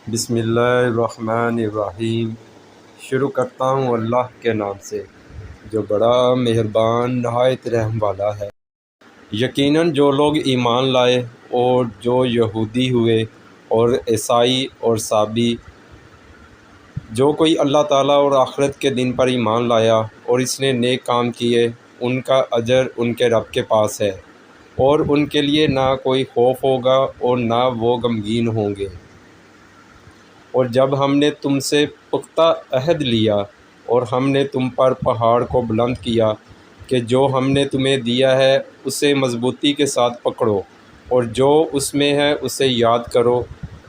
بسم اللہ الرحمن الرحیم۔ شروع کرتا ہوں اللہ کے نام سے جو بڑا مہربان نہایت رحم والا ہے۔ یقیناً جو لوگ ایمان لائے اور جو یہودی ہوئے اور عیسائی اور صابی، جو کوئی اللہ تعالیٰ اور آخرت کے دن پر ایمان لایا اور اس نے نیک کام کیے، ان کا اجر ان کے رب کے پاس ہے، اور ان کے لیے نہ کوئی خوف ہوگا اور نہ وہ غمگین ہوں گے۔ اور جب ہم نے تم سے پختہ عہد لیا اور ہم نے تم پر پہاڑ کو بلند کیا کہ جو ہم نے تمہیں دیا ہے اسے مضبوطی کے ساتھ پکڑو، اور جو اس میں ہے اسے یاد کرو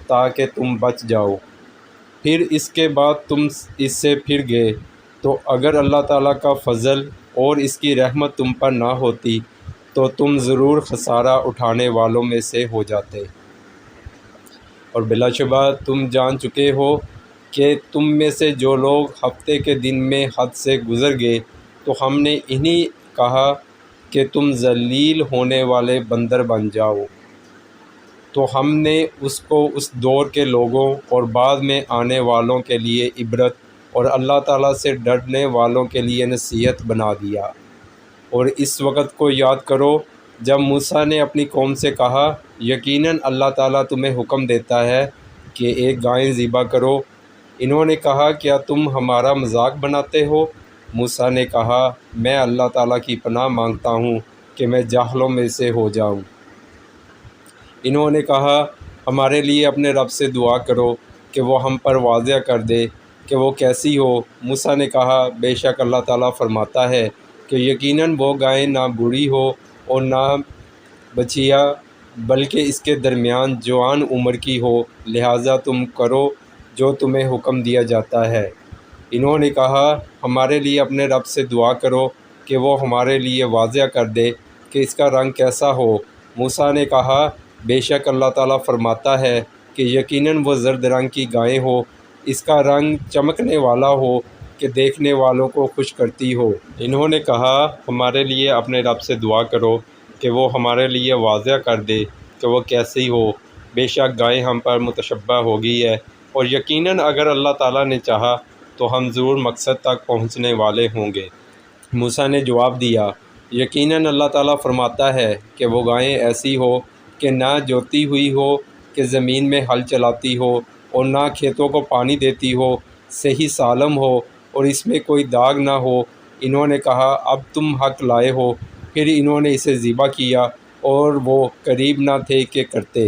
تاکہ تم بچ جاؤ، پھر اس کے بعد تم اس سے پھر گئے، تو اگر اللہ تعالیٰ کا فضل اور اس کی رحمت تم پر نہ ہوتی تو تم ضرور خسارہ اٹھانے والوں میں سے ہو جاتے۔ اور بلا شبہ تم جان چکے ہو کہ تم میں سے جو لوگ ہفتے کے دن میں حد سے گزر گئے تو ہم نے انہیں کہا کہ تم ذلیل ہونے والے بندر بن جاؤ، تو ہم نے اس کو اس دور کے لوگوں اور بعد میں آنے والوں کے لیے عبرت اور اللہ تعالیٰ سے ڈرنے والوں کے لیے نصیحت بنا دیا۔ اور اس وقت کو یاد کرو جب موسیٰ نے اپنی قوم سے کہا، یقیناً اللہ تعالیٰ تمہیں حکم دیتا ہے کہ ایک گائے ذبح کرو۔ انہوں نے کہا، کیا تم ہمارا مذاق بناتے ہو؟ موسیٰ نے کہا، میں اللہ تعالیٰ کی پناہ مانگتا ہوں کہ میں جاہلوں میں سے ہو جاؤں۔ انہوں نے کہا، ہمارے لیے اپنے رب سے دعا کرو کہ وہ ہم پر واضح کر دے کہ وہ کیسی ہو۔ موسیٰ نے کہا، بے شک اللہ تعالیٰ فرماتا ہے کہ یقیناً وہ گائے نہ بوڑھی ہو اور نہ بچھیا، بلکہ اس کے درمیان جوان عمر کی ہو، لہٰذا تم کرو جو تمہیں حکم دیا جاتا ہے۔ انہوں نے کہا، ہمارے لیے اپنے رب سے دعا کرو کہ وہ ہمارے لیے واضح کر دے کہ اس کا رنگ کیسا ہو۔ موسیٰ نے کہا، بے شک اللہ تعالیٰ فرماتا ہے کہ یقیناً وہ زرد رنگ کی گائے ہو، اس کا رنگ چمکنے والا ہو کہ دیکھنے والوں کو خوش کرتی ہو۔ انہوں نے کہا، ہمارے لیے اپنے رب سے دعا کرو کہ وہ ہمارے لیے واضح کر دے کہ وہ کیسی ہو، بے شک گائے ہم پر متشبہ ہو گئی ہے، اور یقیناً اگر اللہ تعالیٰ نے چاہا تو ہم ضرور مقصد تک پہنچنے والے ہوں گے۔ موسیٰ نے جواب دیا، یقیناً اللہ تعالیٰ فرماتا ہے کہ وہ گائے ایسی ہو کہ نہ جوتی ہوئی ہو کہ زمین میں ہل چلاتی ہو اور نہ کھیتوں کو پانی دیتی ہو، صحیح سالم ہو اور اس میں کوئی داغ نہ ہو۔ انہوں نے کہا، اب تم حق لائے ہو۔ پھر انہوں نے اسے ذبح کیا اور وہ قریب نہ تھے کہ کرتے۔